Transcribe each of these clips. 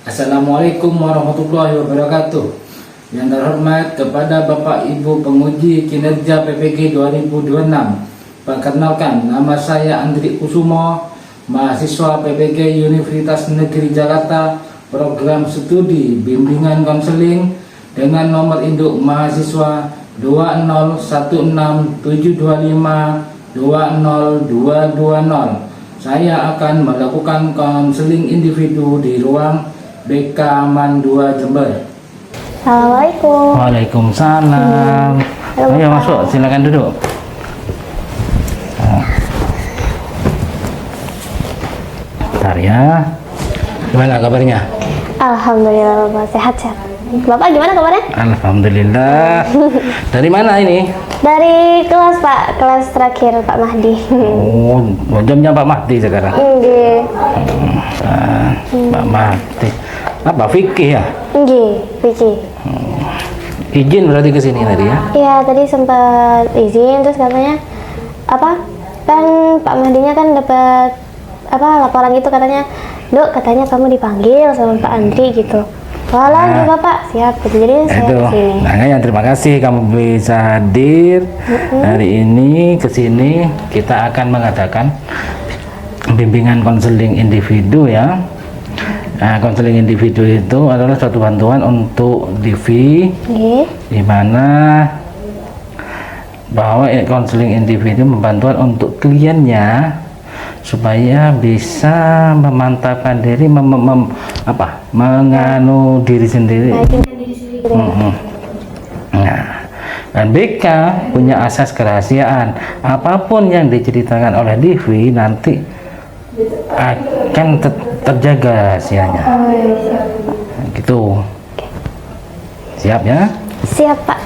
Assalamualaikum warahmatullahi wabarakatuh. Yang terhormat kepada Bapak Ibu penguji kinerja PPG 2026. Perkenalkan, nama saya Andri Kusumo, mahasiswa PPG Universitas Negeri Jakarta, program studi bimbingan konseling dengan nomor induk mahasiswa 2016725 Saya akan melakukan konseling individu di ruang BK Man 2 Jember. Assalamualaikum. Waalaikumsalam. Halo, Ayo Bapak. masuk, silakan duduk. Bentar ya. Gimana kabarnya? Alhamdulillah Bapak sehat-sehat. Bapak gimana kabarnya? Alhamdulillah. Dari mana ini? Dari kelas Pak, kelas terakhir Pak Mahdi. Oh, jamnya Pak Mahdi sekarang. Nggih. Pak Mahdi. Apa fikih ya? Nggih, Vicky. Izin berarti ke sini tadi ya? Iya, tadi sempat izin terus katanya apa? Kan Pak Mahdinya kan dapat laporan gitu katanya, "Dok, katanya kamu dipanggil sama Pak Andri gitu." Walah, Nah. Bapak, siap. Jadi saya Itu, kesini. makanya terima kasih kamu bisa hadir hari ini ke sini. Kita akan mengadakan bimbingan konseling individu ya. Nah, konseling individu itu adalah suatu bantuan untuk Divi, Nggih. di mana bahwa konseling individu membantuan untuk kliennya supaya bisa memantapkan diri, menganu diri sendiri. Meyakinkan diri sendiri gitu ya. Nah, dan BK punya asas kerahasiaan. Apapun yang diceritakan oleh Divi nanti akan terjaga rahasianya. Oh, iya, siap. Gitu. Siap ya? Siap, Pak.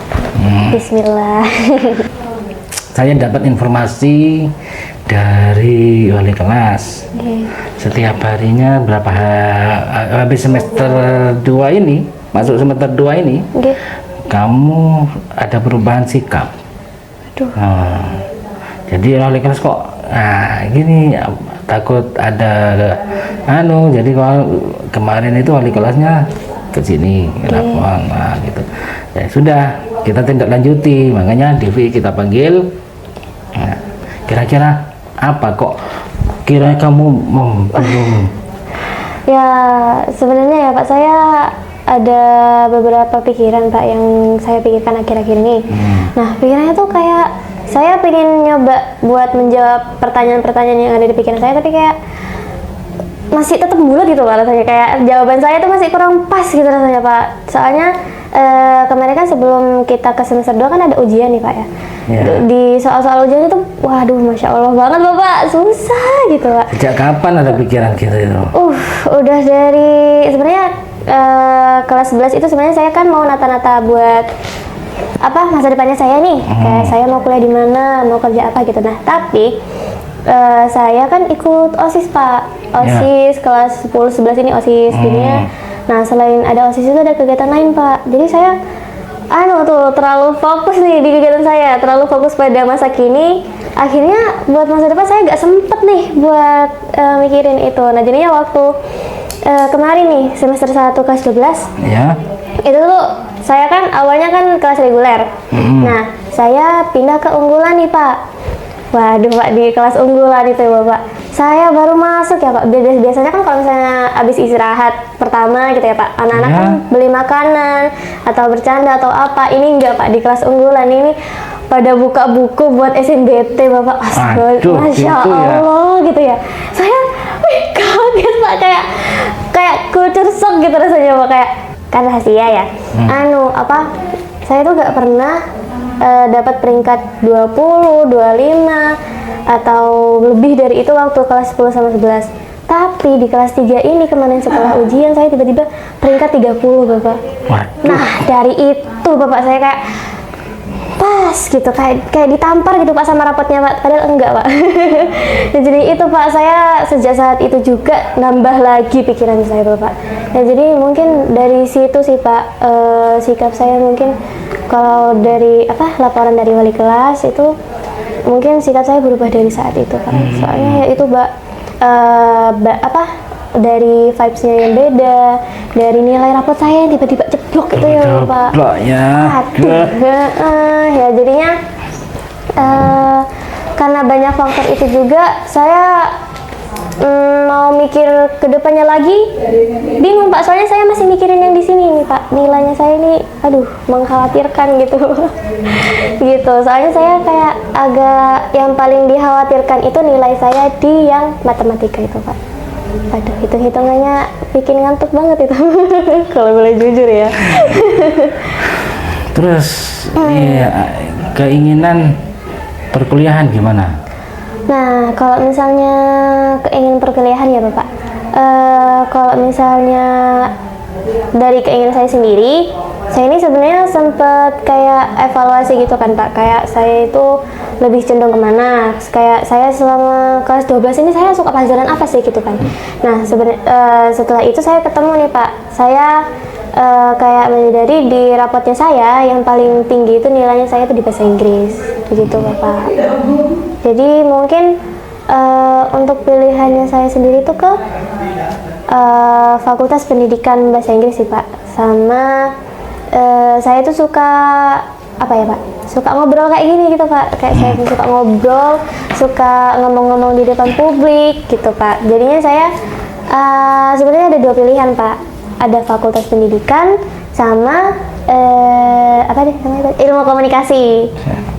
Bismillah. Saya dapat informasi dari wali kelas. Oke. Setiap harinya habis semester 2 ini, masuk semester 2 ini, Oke. kamu ada perubahan sikap. Aduh. Nah, jadi wali kelas kok gini, takut ada jadi kalau kemarin itu wali kelasnya ke sini lapor, gitu. Ya sudah, kita tindak lanjuti, makanya Devi kita panggil. Nah, kira-kira apa kok kira kamu belum? Ya, sebenarnya ya Pak, saya ada beberapa pikiran Pak yang saya pikirkan akhir-akhir ini. Nah, pikirannya tuh kayak saya pengen nyoba buat menjawab pertanyaan-pertanyaan yang ada di pikiran saya, tapi kayak masih tetap bulat gitu Pak rasanya, kayak jawaban saya tuh masih kurang pas gitu rasanya Pak. Soalnya kemarin kan sebelum kita ke semester 2 kan ada ujian nih Pak ya. Ya. Di soal-soal ujian itu, waduh Masya Allah banget Bapak, susah gitu Pak. Sejak kapan ada pikiran gitu itu? Udah dari sebenarnya kelas 11 itu sebenarnya saya kan mau nata-nata buat masa depannya saya nih. Kayak saya mau kuliah di mana, mau kerja apa gitu. Nah, tapi saya kan ikut OSIS Pak. OSIS kelas 10 11 ini OSIS dunia. Nah, selain ada OSIS itu ada kegiatan lain Pak. Jadi saya terlalu fokus nih di kegiatan saya, terlalu fokus pada masa kini. Akhirnya buat masa depan saya nggak sempet nih buat mikirin itu. Nah, jadinya waktu kemarin nih semester 1 kelas 12 Ya. itu tuh saya kan awalnya kan kelas reguler. Nah, saya pindah ke unggulan nih Pak. Waduh Pak, di kelas unggulan itu ya Bapak, saya baru masuk ya Pak. Biasanya kan kalau misalnya habis istirahat pertama gitu ya Pak, anak-anak kan beli makanan atau bercanda atau apa. Ini enggak Pak, di kelas unggulan ini pada buka buku buat SNBT Bapak. Aduh, Masya gitu ya. Allah gitu ya. Saya kaget Pak, kayak kultur shock gitu rasanya Pak, kayak kan rahasia ya. Saya tuh gak pernah dapat peringkat 20, 25 atau lebih dari itu waktu kelas 10 sama 11. Tapi di kelas 3 ini kemarin setelah ujian saya tiba-tiba peringkat 30 Bapak. Waduh. Nah, dari itu Bapak saya kayak pas gitu, kayak ditampar gitu Pak sama rapotnya Pak, padahal enggak Pak. Nah, jadi itu Pak, saya sejak saat itu juga nambah lagi pikiran saya Bapak. Nah, jadi mungkin dari situ sih Pak, sikap saya mungkin kalau dari laporan dari wali kelas itu mungkin sikap saya berubah dari saat itu Pak. Soalnya ya itu Pak, dari vibes-nya yang beda, dari nilai rapot saya yang tiba-tiba jeblok itu ya Pak. Jeblok ya. Aduh, ya jadinya karena banyak faktor itu juga saya mau mikir ke depannya lagi bingung Pak, soalnya saya masih mikirin yang di sini nih Pak, nilainya saya ini aduh mengkhawatirkan gitu. Gitu, soalnya saya kayak agak yang paling dikhawatirkan itu nilai saya di yang matematika itu Pak. Aduh, hitung-hitungannya bikin ngantuk banget itu. Kalau boleh jujur ya. Terus iya, keinginan perkuliahan gimana? Nah, kalau misalnya keinginan perkuliahan ya Bapak, kalau misalnya dari keinginan saya sendiri, saya ini sebenarnya sempat kayak evaluasi gitu kan Pak, kayak saya itu lebih cenderung kemana, kayak saya selama kelas 12 ini saya suka pelajaran apa sih gitu kan. Nah, setelah itu saya ketemu nih Pak, saya kayak menyadari di rapotnya saya yang paling tinggi itu nilainya saya itu di bahasa Inggris, begitu Bapak. Jadi mungkin untuk pilihannya saya sendiri itu ke Fakultas Pendidikan Bahasa Inggris sih Pak. Sama saya tuh suka apa ya Pak? Suka ngobrol kayak gini gitu Pak. Kayak saya tuh suka ngobrol, suka ngomong-ngomong di depan publik gitu Pak. Jadinya saya sebenarnya ada dua pilihan Pak. Ada Fakultas Pendidikan sama apa deh namanya? Ilmu Komunikasi.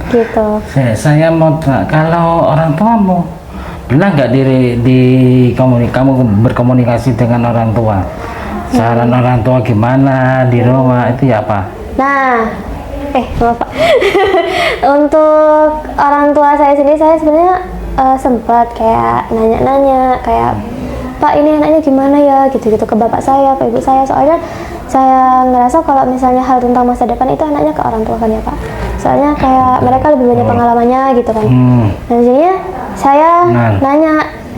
Gitu. Saya mau kalau orang tuamu pernah nggak kamu berkomunikasi dengan orang tua? Saran orang tua gimana di rumah itu ya apa? Nah, maaf Pak. Untuk orang tua saya sendiri, saya sebenarnya sempat kayak nanya-nanya kayak Pak ini anaknya gimana ya gitu-gitu ke bapak saya, ke ibu saya, soalnya saya ngerasa kalau misalnya hal tentang masa depan itu anaknya ke orang tua kan ya Pak, soalnya kayak mereka lebih banyak pengalamannya gitu kan. Nah jadinya saya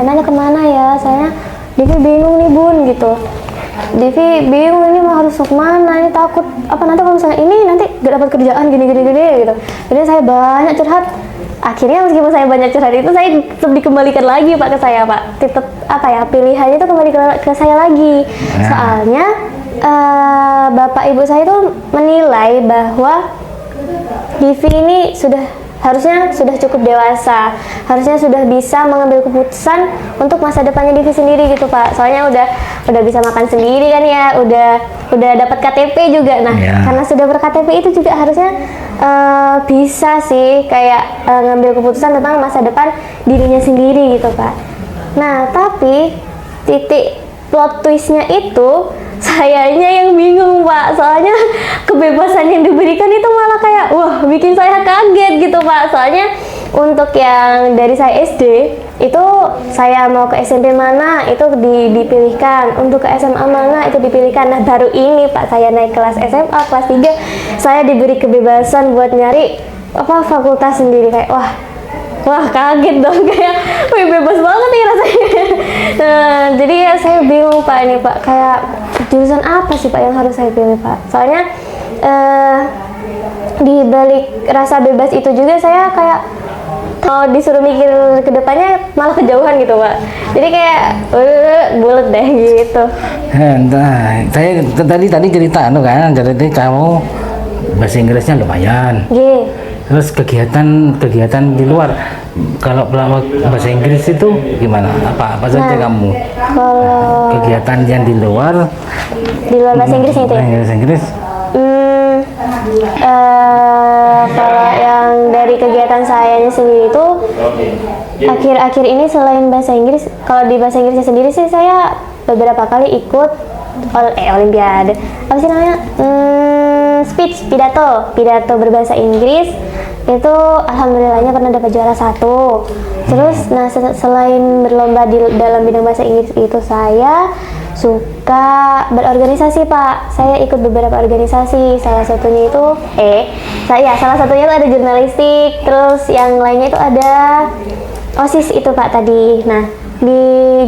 nanya kemana ya, saya Divi bingung nih Bun gitu, Divi bingung ini mau harus kemana, ini takut apa nanti kalau misalnya ini nanti gak dapat kerjaan gini gitu. Jadi saya banyak curhat. Akhirnya meskipun saya banyak curhat itu, saya tetap dikembalikan lagi Pak ke saya Pak. Tetap apa ya, pilihannya itu kembali ke saya lagi. Soalnya bapak ibu saya itu menilai bahwa Divi ini harusnya sudah cukup dewasa, harusnya sudah bisa mengambil keputusan untuk masa depannya Divi sendiri gitu Pak. Soalnya udah bisa makan sendiri kan ya, udah dapat KTP juga. Nah, karena sudah ber-KTP itu juga harusnya bisa sih kayak ngambil keputusan tentang masa depan dirinya sendiri gitu Pak. Nah, tapi titik plot twistnya itu sayanya yang bingung Pak, soalnya kebebasan yang diberikan itu malah kayak wah bikin saya kaget gitu Pak. Soalnya untuk yang dari saya SD itu saya mau ke SMP mana itu dipilihkan, untuk ke SMA mana itu dipilihkan. Nah baru ini Pak saya naik kelas SMA kelas 3 saya diberi kebebasan buat nyari fakultas sendiri, kayak wah kaget dong, kayak bebas banget nih rasanya. Nah jadi ya saya bingung Pak ini Pak, kayak jurusan apa sih Pak yang harus saya pilih Pak. Soalnya di balik rasa bebas itu juga saya kayak kalau disuruh mikir ke depannya malah kejauhan gitu Pak. Jadi kayak bulet deh gitu. Nah, saya tadi cerita kan, jadi kamu bahasa Inggrisnya lumayan. Terus kegiatan di luar, kalau bahasa Inggris itu gimana? Apa saja kamu? Kalau kegiatan yang di luar bahasa Inggris itu ya? Bahasa Inggris. Kalau yang dari kegiatan saya sendiri itu akhir-akhir ini selain bahasa Inggris, kalau di bahasa Inggrisnya sendiri sih saya beberapa kali ikut olimpiade. Apa sih namanya? Pidato berbahasa Inggris. Itu alhamdulillahnya pernah dapat juara 1. Terus selain berlomba dalam bidang bahasa Inggris itu, saya suka berorganisasi Pak. Saya ikut beberapa organisasi, salah satunya itu salah satunya itu ada jurnalistik, terus yang lainnya itu ada OSIS itu Pak tadi. Nah di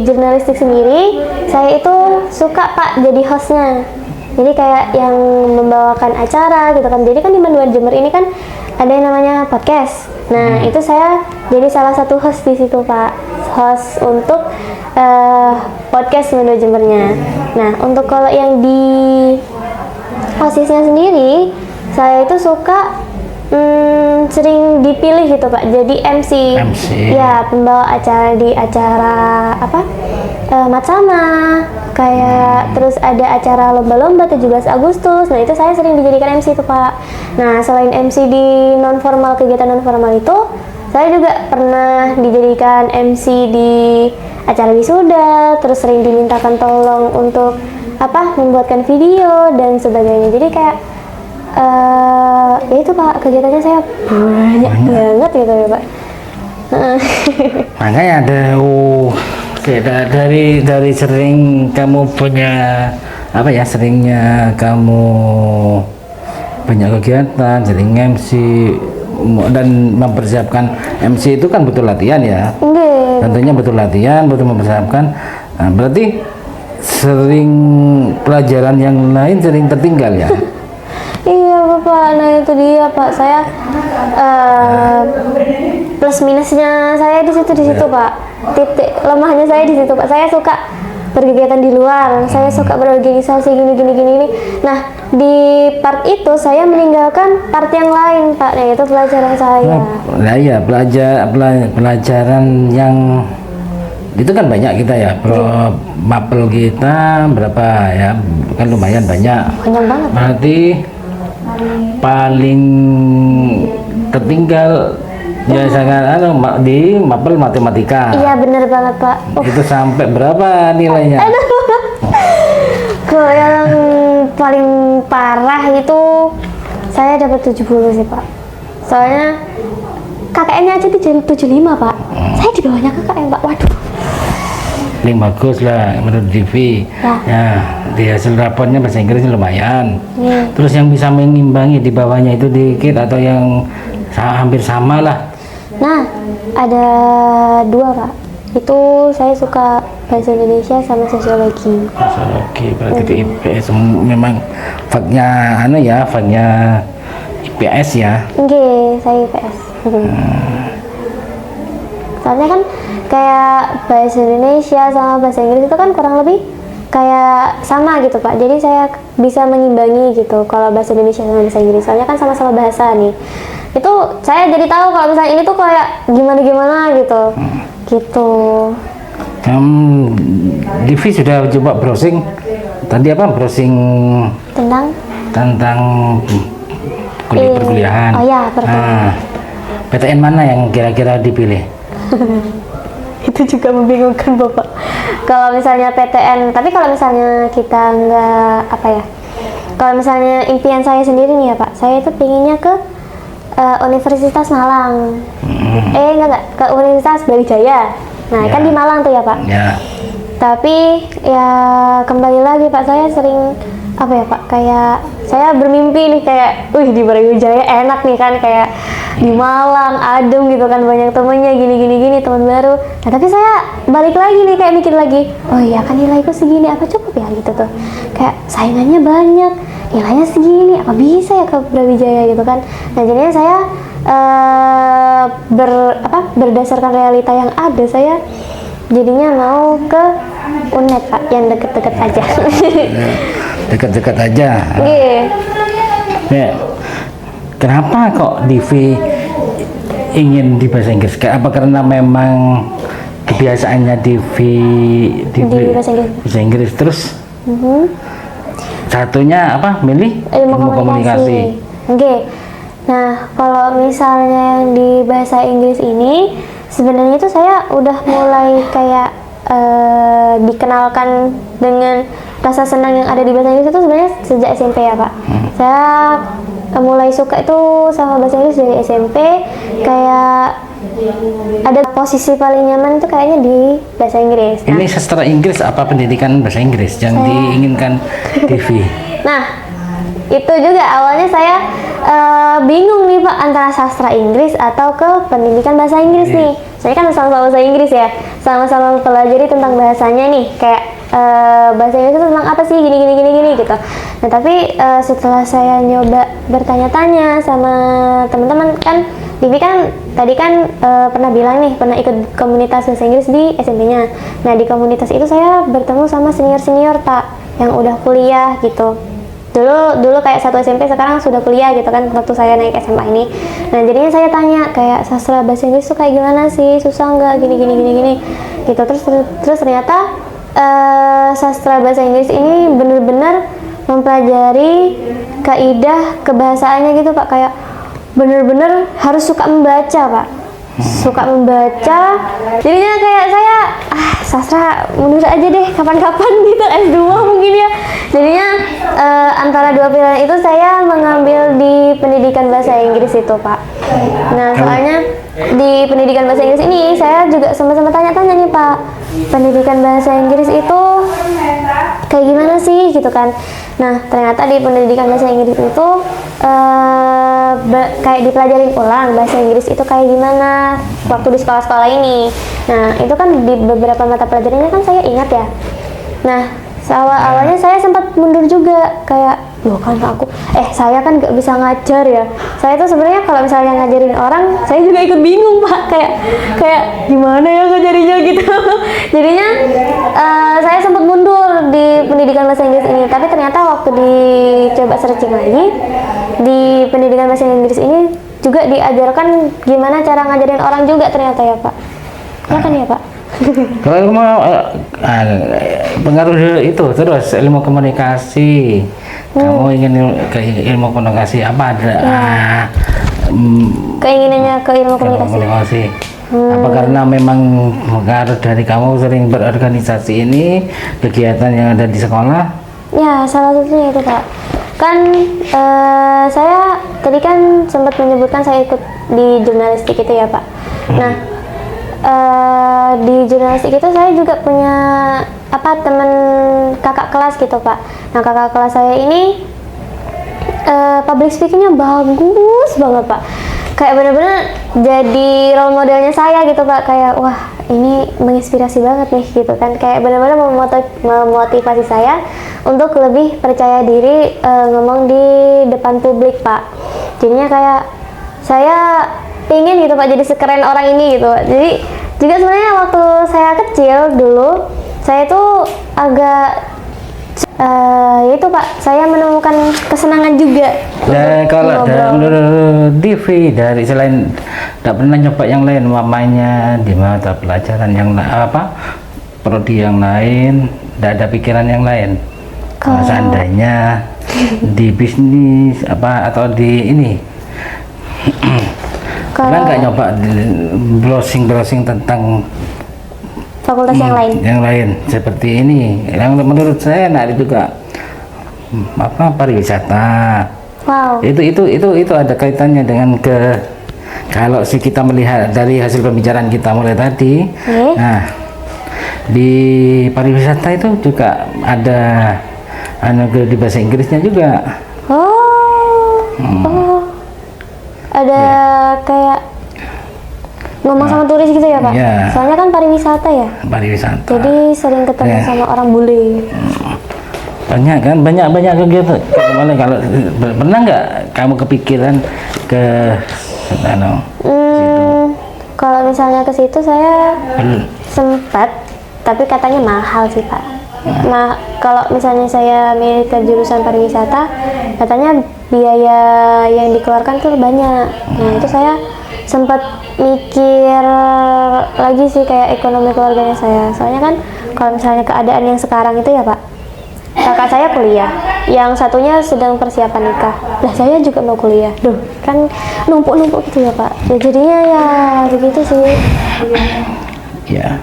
jurnalistik sendiri saya itu suka Pak jadi hostnya, jadi kayak yang membawakan acara gitu kan. Jadi kan di Panduan Jember ini kan ada yang namanya podcast. Nah itu saya jadi salah satu host di situ Pak, host untuk podcast Mendo Jembernya. Nah, untuk kalau yang di OSIS-nya sendiri, saya itu suka sering dipilih gitu Pak, jadi MC. Ya, pembawa acara di acara apa? Matsama, kayak terus ada acara lomba-lomba 17 Agustus. Nah, itu saya sering dijadikan MC tuh Pak. Nah, selain MC di non formal, kegiatan non formal itu, saya juga pernah dijadikan MC di acara wisuda, terus sering dimintakan tolong untuk membuatkan video dan sebagainya. Jadi kayak ya itu Pak, kegiatannya saya banyak banget gitu ya Pak. Makanya dari sering kamu punya seringnya kamu banyak kegiatan, sering MC dan mempersiapkan MC itu kan butuh latihan ya. Tentunya butuh latihan, butuh mempersiapkan. Nah, berarti sering pelajaran yang lain sering tertinggal ya. Iya Bapak, nah itu dia Pak, saya plus minusnya saya di situ Pak, titik lemahnya saya di situ Pak. Saya suka berkegiatan di luar, saya suka berorganisasi gini. Nah, di part itu saya meninggalkan part yang lain Pak, nah itu pelajaran saya. Nah iya, pelajaran yang itu kan banyak kita ya, mapel kita berapa ya, kan lumayan banyak. Banyak banget. Berarti paling tertinggal ya sangat di mapel matematika. Iya benar banget Pak. Itu sampai berapa nilainya? Kalau yang paling parah itu saya dapat 70 sih Pak. Soalnya KKN-nya aja 75 Pak. Saya di bawahnya KKN Pak. Waduh. Paling bagus lah menurut Divi. Ya, di hasil raportnya bahasa Inggrisnya lumayan. Terus yang bisa mengimbangi di bawahnya itu dikit atau yang hampir sama lah. Nah, ada 2 Pak. Itu saya suka bahasa Indonesia sama sosiologi. Sosiologi berarti di IPS memang faknya faknya IPS ya. Oke, saya IPS. Soalnya kan kayak bahasa Indonesia sama bahasa Inggris itu kan kurang lebih kayak sama gitu Pak. Jadi saya bisa mengimbangi gitu kalau bahasa Indonesia sama bahasa Inggris. Soalnya kan sama-sama bahasa nih. Itu saya jadi tahu kalau misalnya ini tuh kayak gimana gitu. Gitu. Divi sudah coba browsing tadi browsing tentang perkuliahan. Oh ya, perkuliahan. PTN mana yang kira-kira dipilih? Itu juga membingungkan Bapak. Kalau misalnya PTN, tapi kalau misalnya kita nggak kalau misalnya impian saya sendiri nih ya Pak, saya itu pinginnya ke Universitas Malang. Enggak, ke Universitas Brawijaya. Nah, kan di Malang tuh ya Pak. Ya. Tapi ya kembali lagi Pak, saya sering Pak, kayak saya bermimpi nih kayak di Brawijaya enak nih kan, kayak di Malang adem gitu kan, banyak temennya gini teman baru. Nah, tapi saya balik lagi nih kayak mikir lagi, oh iya kan nilaiku segini, apa cukup ya gitu tuh, kayak saingannya banyak, nilainya segini, apa bisa ya ke Brawijaya gitu kan. Nah, jadinya saya berdasarkan realita yang ada, saya jadinya mau ke UNED Pak, yang deket-deket aja. Dekat-dekat aja. Ya. Kenapa kok Divi ingin di bahasa Inggris? Apa karena memang kebiasaannya Divi di bahasa Inggris terus? Satunya milih ilmu komunikasi. Nah, kalau misalnya yang di bahasa Inggris ini sebenarnya itu saya udah mulai kayak dikenalkan dengan rasa senang yang ada di bahasa Inggris itu sebenarnya sejak SMP ya Pak. Saya mulai suka itu sama bahasa Inggris dari SMP, kayak ada posisi paling nyaman itu kayaknya di bahasa Inggris. Ini sastra Inggris apa pendidikan bahasa Inggris yang diinginkan Divi? Nah, itu juga awalnya saya bingung nih Pak, antara sastra Inggris atau ke pendidikan bahasa Inggris nih. Saya kan sama-sama bahasa Inggris ya, sama-sama mempelajari tentang bahasanya nih, kayak bahasa Inggris itu tentang apa sih, gini gitu. Nah, tapi setelah saya nyoba bertanya-tanya sama teman-teman, kan Divi kan tadi kan pernah bilang nih, pernah ikut komunitas bahasa Inggris di SMP-nya. Nah, di komunitas itu saya bertemu sama senior-senior Pak, yang udah kuliah gitu. Dulu kayak satu SMP, sekarang sudah kuliah gitu kan, waktu saya naik SMA ini. Nah, jadinya saya tanya kayak sastra bahasa Inggris tuh kayak gimana sih, susah nggak, gini gitu. Terus ternyata sastra bahasa Inggris ini bener-bener mempelajari kaidah kebahasaannya gitu Pak, kayak bener-bener harus suka membaca Pak, suka membaca. Jadinya kayak saya sastra mundur aja deh kapan-kapan gitu, S2 mungkin ya. Jadinya antara dua pilihan itu saya mengambil di pendidikan bahasa Inggris itu Pak. Nah, soalnya di pendidikan bahasa Inggris ini saya juga sempat tanya-tanya nih Pak, pendidikan bahasa Inggris itu kayak gimana sih gitu kan. Nah, ternyata di pendidikan bahasa Inggris itu kayak dipelajarin ulang bahasa Inggris itu kayak gimana waktu di sekolah-sekolah ini. Nah, itu kan di beberapa mata pelajarannya kan saya ingat ya. Nah, awalnya saya sempat mundur juga, kayak loh kan saya kan gak bisa ngajar ya. Saya tuh sebenarnya kalau misalnya ngajarin orang, saya juga ikut bingung Pak, kayak gimana ya ngajarinnya gitu. Jadinya saya sempat mundur di pendidikan bahasa Inggris ini. Tapi ternyata waktu dicoba searching lagi, di pendidikan bahasa Inggris ini juga diajarkan gimana cara ngajarin orang juga ternyata ya Pak. Ya kan ya Pak? Kalau mau pengaruh itu terus ilmu komunikasi, kamu ingin ke ilmu komunikasi apa ada keinginannya ke ilmu komunikasi. Apa karena memang pengaruh dari kamu sering berorganisasi ini, kegiatan yang ada di sekolah? Ya, salah satunya itu Pak. Kan saya tadi kan sempat menyebutkan saya ikut di jurnalistik itu ya Pak. Nah, di jurnalistik itu saya juga punya teman kakak kelas gitu Pak. Nah, kakak kelas saya ini public speakingnya bagus banget Pak, kayak bener-bener jadi role modelnya saya gitu Pak. Kayak wah, ini menginspirasi banget nih gitu kan, kayak bener-bener memotivasi saya untuk lebih percaya diri ngomong di depan publik Pak. Jadinya kayak saya ingin gitu Pak jadi sekeren orang ini gitu. Jadi juga sebenarnya waktu saya kecil dulu, saya tuh agak itu Pak, saya menemukan kesenangan juga. Dan kalau menurut Divi, dari selain tidak pernah nyoba yang lain, mamanya di mata pelajaran yang prodi yang lain, tidak ada pikiran yang lain. Kalau seandainya di bisnis atau di ini, pernah nggak nyoba browsing tentang fakultas yang lain seperti ini yang menurut saya menarik juga, pariwisata. Wow. Itu ada kaitannya dengan kalau kita melihat dari hasil pembicaraan kita mulai tadi. Nah, di pariwisata itu juga ada di bahasa Inggrisnya juga. Ada kayak ngomong sama turis gitu ya Pak? Ya. Soalnya kan pariwisata ya? Pariwisata. Jadi sering ketemu sama orang bule. Banyak kegiatan. Kemana kalau pernah nggak kamu kepikiran ke situ? Kalau misalnya ke situ saya sempat, tapi katanya mahal sih Pak. Nah, kalau misalnya saya milih ke jurusan pariwisata, katanya biaya yang dikeluarkan tuh banyak. Nah, itu saya sempat mikir lagi sih kayak ekonomi keluarganya saya. Soalnya kan kalau misalnya keadaan yang sekarang itu ya Pak, kakak saya kuliah, yang satunya sedang persiapan nikah. Lah saya juga mau kuliah. Duh, kan numpuk-numpuk gitu ya Pak. Ya, jadinya ya begitu sih. Ya.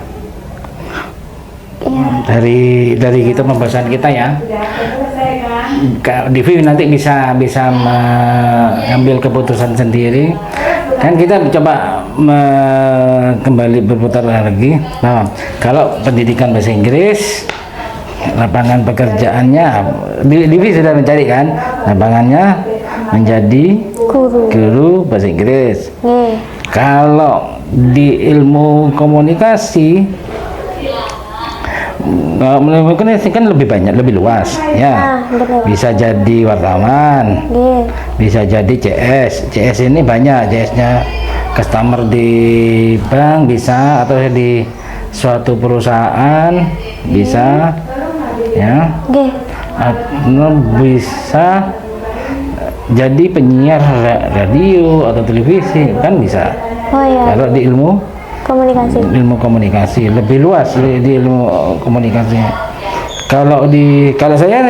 Dari kita pembahasan kita ya, Divi nanti bisa mengambil keputusan sendiri. Kan kita coba kembali berputar lagi. Nah, kalau pendidikan bahasa Inggris, lapangan pekerjaannya, Divi sudah mencari kan lapangannya menjadi guru bahasa Inggris. Kalau di ilmu komunikasi, mungkin kan lebih banyak, lebih luas ya. betul. Bisa jadi wartawan, Nggih. bisa jadi CS ini banyak, CS-nya customer di bank bisa, atau di suatu perusahaan bisa ya, Nggih. atau bisa jadi penyiar radio atau televisi kan bisa. Oh iya, Kalau di ilmu komunikasi. lebih luas di ilmu komunikasi. Kalau saya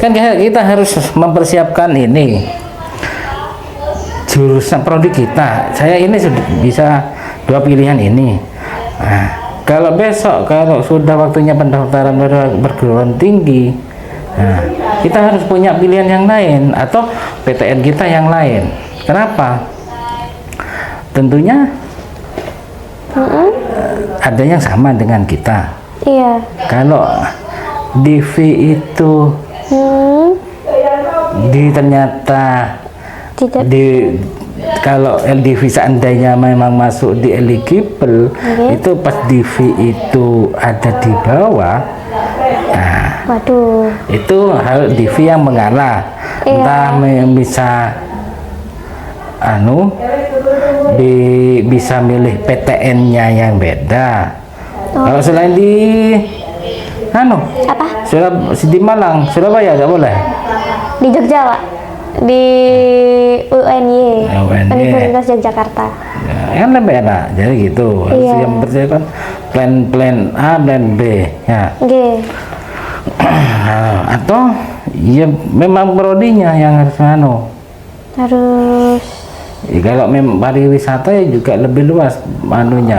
kan kita harus mempersiapkan ini jurusan prodi kita. Saya ini sudah bisa 2 pilihan ini. Nah, kalau besok kalau sudah waktunya pendaftaran perguruan tinggi, nah, kita harus punya pilihan yang lain atau PTN kita yang lain. Kenapa? Tentunya ada yang sama dengan kita. Iya. Kalau DV itu ternyata Tidak. kalau LDV seandainya memang masuk di eligible, itu pas DV itu ada di bawah, nah Waduh. itu hal DV yang mengalah. Iya. Entah bisa bisa milih PTN-nya yang beda. Kalau selain di Apa? di Malang, Surabaya nggak boleh. Di Jogja, Pak. Di UNY. UNY. Universitas Yogyakarta. Ya, kan lebih enak, jadi gitu. Harus Iya. yang mempersiapkan plan A, plan B, ya. Nggih. Atau ya memang prodinya yang harus Harus. Ya, kalau memang pariwisata ya juga lebih luas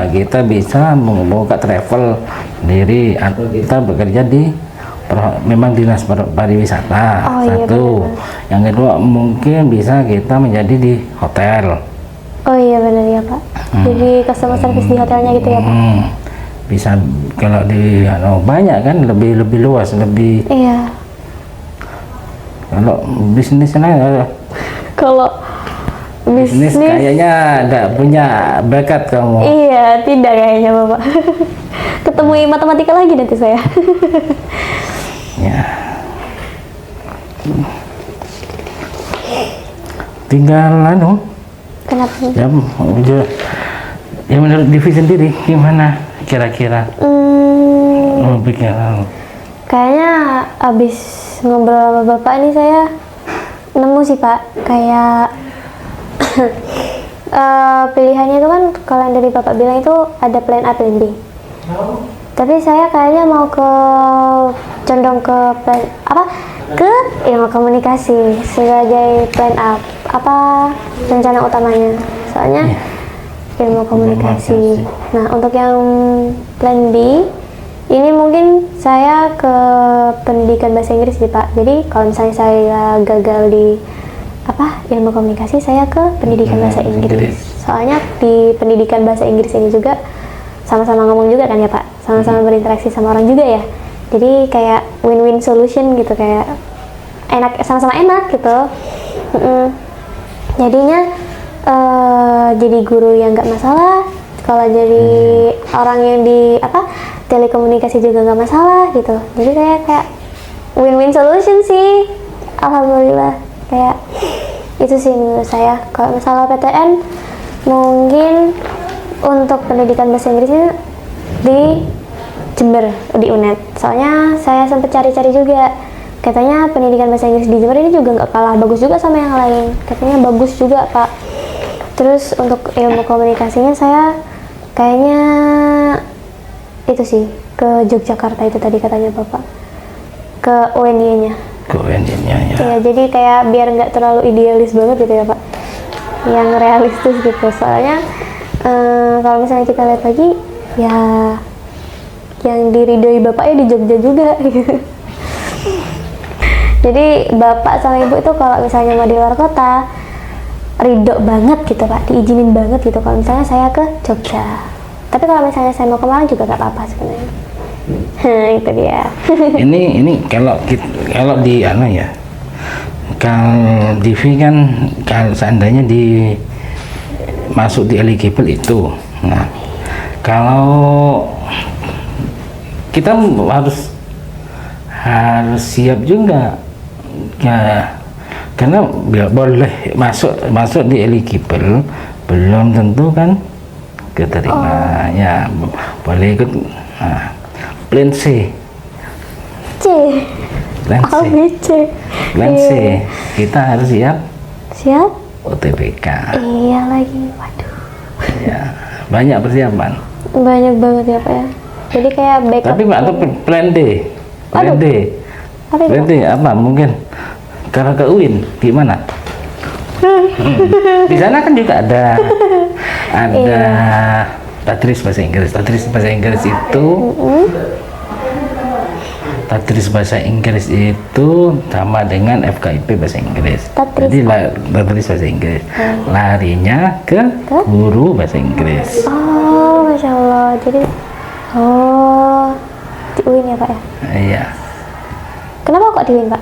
kita bisa membuka travel sendiri atau kita bekerja di memang dinas pariwisata. Oh, iya, Satu. Yang kedua mungkin bisa kita menjadi di hotel. Oh iya benar ya, Pak. Jadi customer service di hotelnya gitu ya, Pak. Bisa kalau di banyak kan lebih luas, lebih. Iya. Kalau bisnisnya Kalau bisnis kayaknya nggak punya bakat kamu. Iya, tidak kayaknya, Bapak. Ketemu matematika lagi nanti saya. Ya. Tinggal Kenapa? ya menurut Divi sendiri gimana kira-kira? Pikiran. Kayaknya abis ngobrol sama Bapak ini saya nemu sih, Pak, kayak pilihannya itu kan kalau yang dari Bapak bilang itu ada plan A, plan B. Tapi saya kayaknya mau condong ke plan ke ilmu komunikasi sebagai plan A, rencana utamanya. Soalnya ilmu komunikasi. Nah, untuk yang plan B ini mungkin saya ke pendidikan bahasa Inggris sih, Pak. Jadi kalau misalnya saya gagal di ilmu komunikasi, saya ke pendidikan bahasa Inggris. Soalnya di pendidikan bahasa Inggris ini juga sama-sama ngomong juga kan ya, Pak. Sama-sama berinteraksi sama orang juga ya. Jadi kayak win-win solution gitu, kayak enak, sama-sama enak gitu. Jadinya jadi guru yang nggak masalah. Kalau jadi orang yang di telekomunikasi juga nggak masalah gitu. Jadi kayak win-win solution sih. Alhamdulillah. Kayak itu sih menurut saya. Kalau masalah PTN mungkin untuk pendidikan bahasa Inggrisnya di Jember, di UNED. Soalnya saya sempat cari-cari juga, katanya pendidikan bahasa Inggris di Jember ini juga nggak kalah bagus juga sama yang lain. Katanya bagus juga, Pak. Terus untuk ilmu komunikasinya saya kayaknya itu sih ke Yogyakarta itu tadi katanya Bapak, ke UNY-nya. Ke UNY-nya ya. Ya, jadi kayak biar nggak terlalu idealis banget gitu ya, Pak, yang realistis gitu. Soalnya kalau misalnya kita lihat lagi ya yang diridoi bapaknya di Jogja juga gitu. Jadi bapak sama ibu itu kalau misalnya mau di luar kota ridho banget gitu, Pak, diizinin banget gitu kalau misalnya saya ke Jogja. Tapi kalau misalnya saya mau ke Malang juga gak apa-apa sebenarnya. Itu dia. ini kalau di kalau DV kan kalau seandainya masuk di eligible itu, nah kalau kita harus siap juga ya, karena boleh masuk di eligible belum tentu kan keterima. Ya boleh ikut plan C. Plan C kita harus siap UTBK. Iya lagi, waduh. Ya, banyak persiapan. Banyak banget ya Pak ya. Jadi kayak backup. Tapi Pak, atau plan D. Plan D. Plan D apa mungkin? Kalau ke UIN gimana? Di sana kan juga ada tadris bahasa Inggris. Tadris bahasa Inggris itu sama dengan FKIP bahasa Inggris. Jadi tadris bahasa Inggris. Larinya ke guru bahasa Inggris. Oh, Masya Allah. Jadi di UIN ya Pak ya? Iya. Kenapa kok di UIN Pak?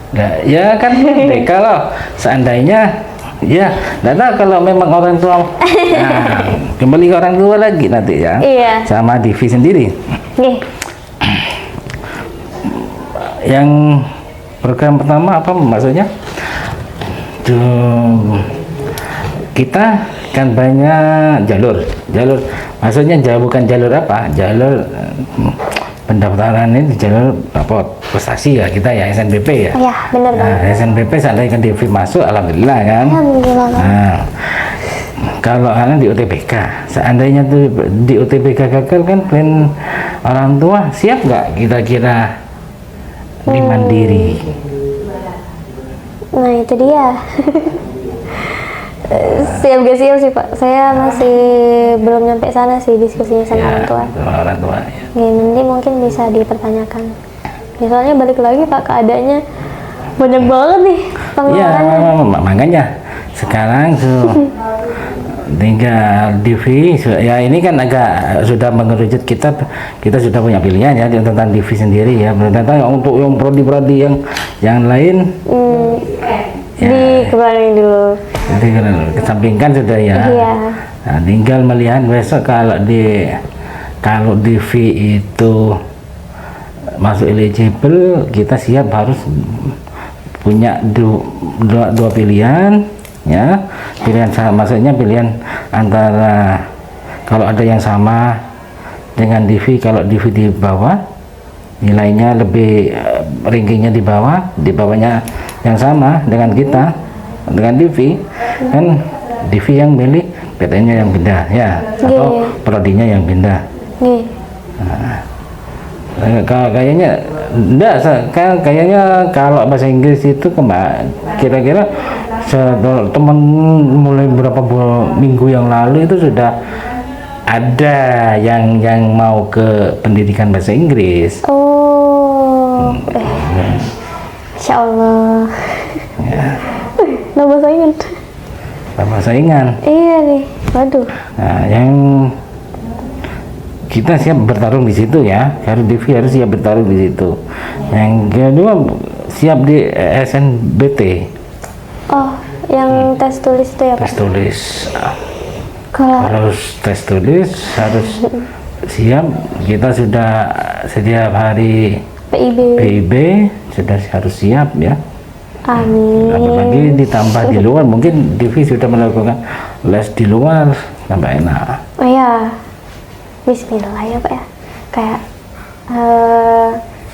Nah, ya kan BK loh. Seandainya ya, nggak tahu kalau memang orang tua. Nah, kembali ke orang tua lagi nanti ya. Iya. Sama Divi sendiri. Yang program pertama apa maksudnya? Kita kan banyak jalur. Maksudnya bukan jalur apa? Jalur pendaftaran ini jalur apa prestasi ya kita ya SNBP ya. Iya benar banget. Nah, SNBP seandainya kan Divi masuk, alhamdulillah kan. Alhamdulillah. Nah, kalau di UTBK, seandainya tuh di UTBK gagal kan plan orang tua siap nggak kira-kira di mandiri? Nah itu dia. Siap gak siap sih Pak, saya masih belum nyampe sana sih diskusinya sama orang tua. Orang tua ya. Nanti mungkin bisa dipertanyakan. Misalnya balik lagi Pak, keadaannya banyak banget nih pengeluarannya. Iya, makanya sekarang tinggal Divi ya, ini kan agak sudah mengerucut, kita sudah punya pilihan ya tentang Divi sendiri ya. Tentang untuk yang prodi yang lain dikeluarin dulu. Jadi kesampingkan sudah ya. Iya. Nah, tinggal melihat besok kalau Divi itu masuk eligible, kita siap harus punya dua pilihan ya. Pilihan maksudnya pilihan antara kalau ada yang sama dengan Divi, kalau Divi di bawah nilainya lebih rankingnya di bawahnya yang sama dengan kita, dengan Divi kan. Divi yang milih PTN-nya yang pindah ya, atau prodinya yang pindah. Nah, kayaknya enggak kan, kayaknya kalau bahasa Inggris itu kira-kira teman mulai beberapa minggu yang lalu itu sudah ada yang mau ke pendidikan bahasa Inggris. Insya Allah. Ya. Nambah saingan. Iya nih, waduh. Nah, yang kita siap bertarung di situ ya, Divi harus siap bertarung di situ. Yang kedua siap di SNBT. Oh, yang tes tulis itu ya Pak? Tes tulis. Harus tes tulis, harus siap. Kita sudah setiap hari PIB sudah harus siap ya. Amin. Apalagi ditambah di luar, mungkin Divi sudah melakukan les di luar, tambah enak. Oh ya, Bismillah ya Pak ya. Kayak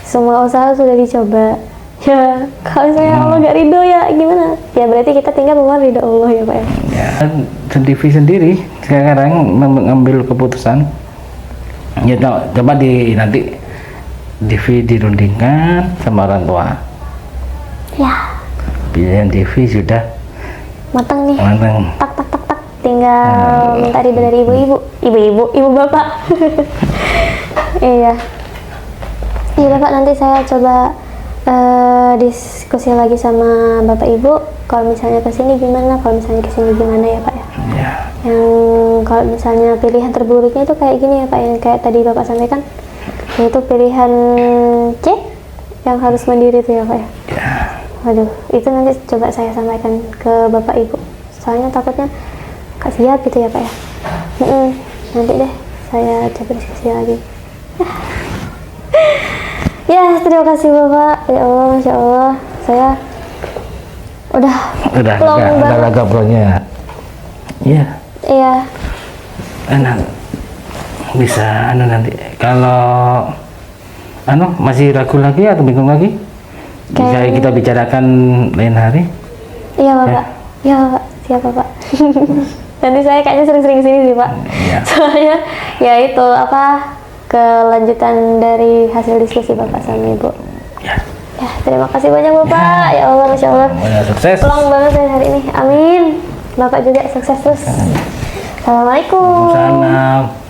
semua usaha sudah dicoba. Ya, kalau saya Allah nggak ridho ya gimana? Ya berarti kita tinggal mohon ridho Allah ya Pak ya. Ya, Divi sendiri sekarang mengambil keputusan. Ya coba nanti Divi dirundingkan sama orang tua. Ya. Pilihan Divi sudah matang nih. Tak. Tinggal minta ridho dari ibu bapak. Iya. Iya Pak, nanti saya coba diskusi lagi sama bapak ibu. Kalau misalnya kesini gimana? Kalau misalnya kesini gimana ya Pak ya? Ya. Yang kalau misalnya pilihan terburuknya itu kayak gini ya Pak, yang kayak tadi bapak sampaikan, yaitu pilihan C yang harus mandiri itu ya Pak ya. Ya. Waduh, itu nanti coba saya sampaikan ke bapak ibu. Soalnya takutnya gak siap gitu ya Pak ya. Nanti deh saya coba diskusi lagi. Ya, terima kasih Bapak. Ya Allah, Masya Allah. Saya udah plong udah banget. lega perutnya. Iya. Iya. Enak. Bisa nanti kalau masih ragu lagi atau bingung lagi? Bisa kita bicarakan lain hari. Iya Bapak. Iya Bapak. Siap Bapak. Nanti saya kayaknya sering-sering sini sih Pak. Iya. Soalnya ya itu kelanjutan dari hasil diskusi Bapak sama Ibu. Ya. Ya, terima kasih banyak Bapak. Ya Allah, Masya Allah. Sukses. Plong banget saya hari ini. Amin. Bapak juga sukses terus. Assalamualaikum. Salam.